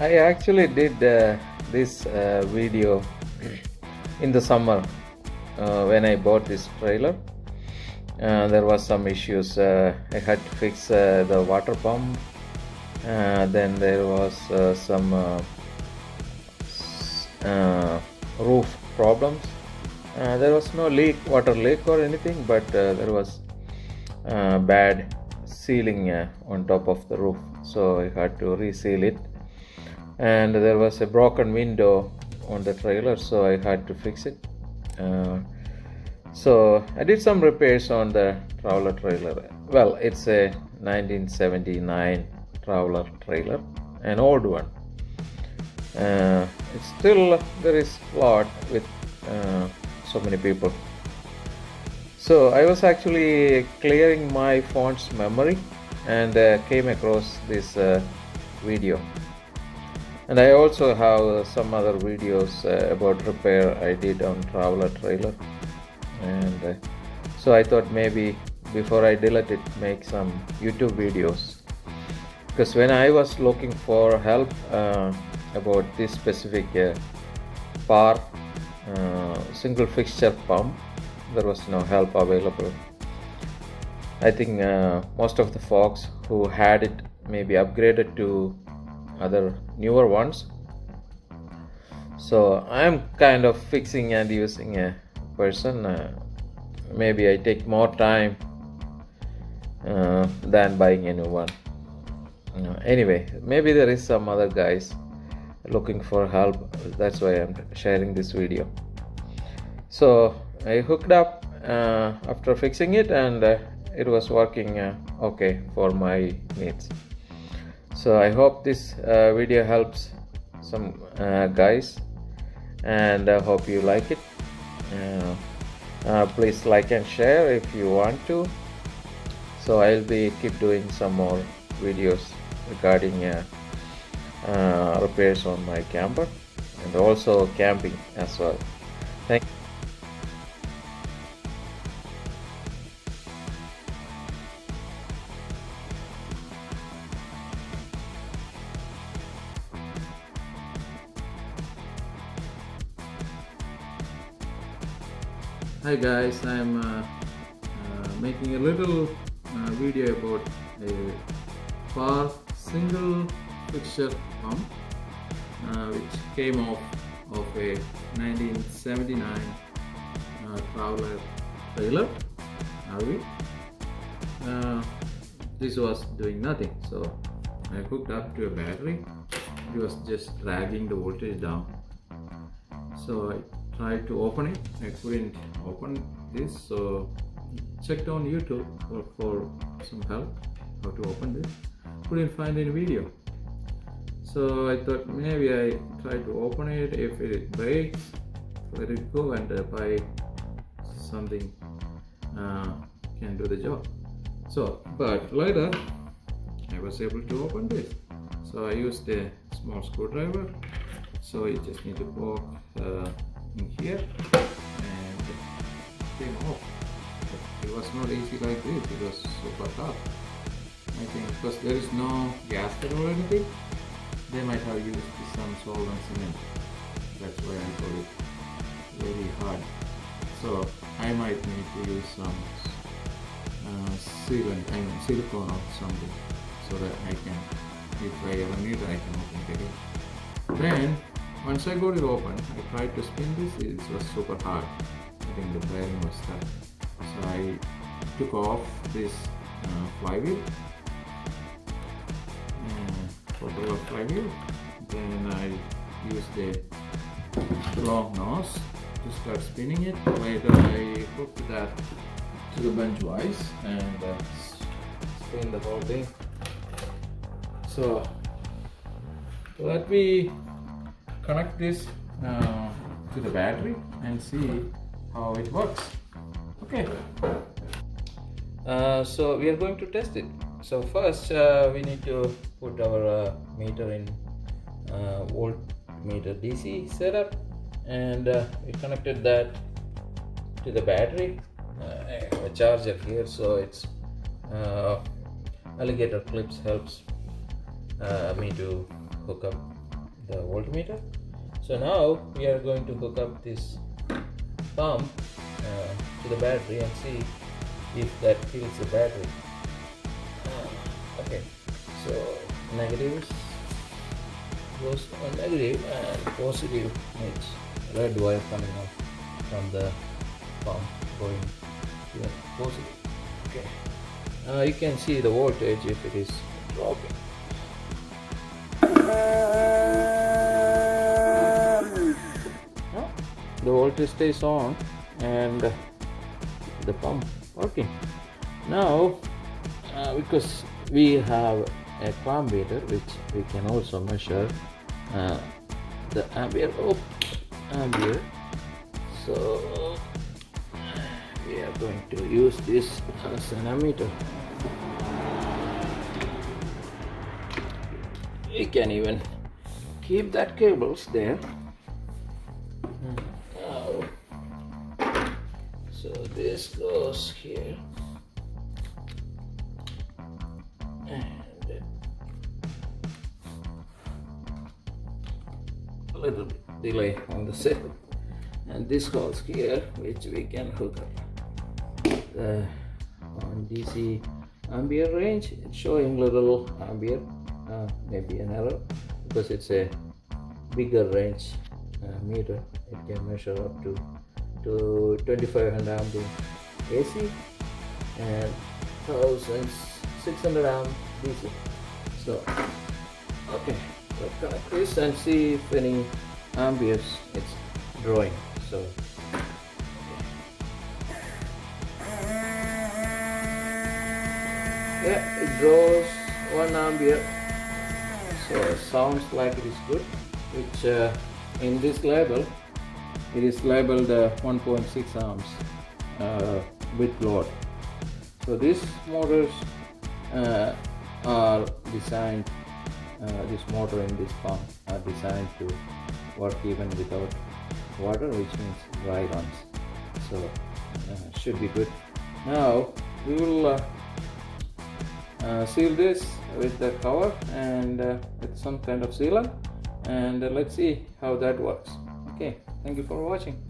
I actually did this video in the summer when I bought this trailer. There was some issues. I had to fix the water pump. Then there was some roof problems. There was no water leak or anything, but there was bad sealing on top of the roof, so I had to reseal it. And there was a broken window on the trailer, so I had to fix it. So I did some repairs on the traveler trailer. Well, it's a 1979 traveler trailer, an old one. It's still there is lot with so many people. So I was actually clearing my phone's memory and came across this video. And I also have some other videos about repair I did on traveler trailer. And so I thought maybe before I delete it, make some YouTube videos. Because when I was looking for help about this specific PAR single fixture pump, there was no help available. I think most of the folks who had it maybe upgraded to other newer ones. So I'm kind of fixing and using a person. Maybe I take more time than buying a new one. Anyway, maybe there is some other guys looking for help. That's why I'm sharing this video. So I hooked up after fixing it, and it was working okay for my needs. So I hope this video helps some guys, and I hope you like it. Please like and share if you want to. So I'll be keep doing some more videos regarding repairs on my camper and also camping as well. Thank you. Hi guys, I'm making a little video about a PAR single fixture pump which came off of a 1979 traveler trailer RV. This was doing nothing, so I hooked up to a battery. It was just dragging the voltage down. So I tried to open it. I couldn't open this, so checked on YouTube for some help how to open this. Couldn't find any video, so I thought maybe I try to open it. If it breaks, let it go and buy something can do the job. So but later I was able to open this, so I used a small screwdriver. So you just need to poke in here and it came off. But it was not easy like this, it was super tough. I think because there is no gasket or anything, they might have used some solvent cement. That's why I got it very hard. So I might need to use some silicone or something, so that I can, if I ever need it, I can open it again. Then once I got it open, I tried to spin this. It was super hard. I think the bearing was stuck. So I took off this flywheel, propeller flywheel. Then I used a long nose to start spinning it. Later I hooked that to the bench vise and spin the whole thing. So let me connect this to the battery and see how it works. Okay. So we are going to test it. So first we need to put our meter in voltmeter DC setup, and we connected that to the battery. I have a charger here, so it's alligator clips helps me to hook up the voltmeter. So now we are going to hook up this pump to the battery and see if that fills the battery. Okay, so negative goes on negative and positive means red wire coming off from the pump going to positive. Okay, you can see the voltage if it is dropping. The voltage stays on and the pump working. Now because we have a clamp meter which we can also measure the ampere. So we are going to use this as an ammeter. We can even keep that cables there. Now, so this goes here and a little bit delay on the set, and this goes here which we can hook up on DC ampere range. It's showing little ampere, maybe an error because it's a bigger range meter. It can measure up to 2500 ampere AC and 1600 amp DC. So okay, let's connect this and see if any amperes it's drawing. So yeah, it draws 1 ampere, so it sounds like it is good, which in this label it is labeled 1.6 amps with load. So these motors are designed, this motor and this pump are designed to work even without water, which means dry runs. So should be good. Now we will seal this with the cover and with some kind of sealant, and let's see how that works. Okay, thank you for watching.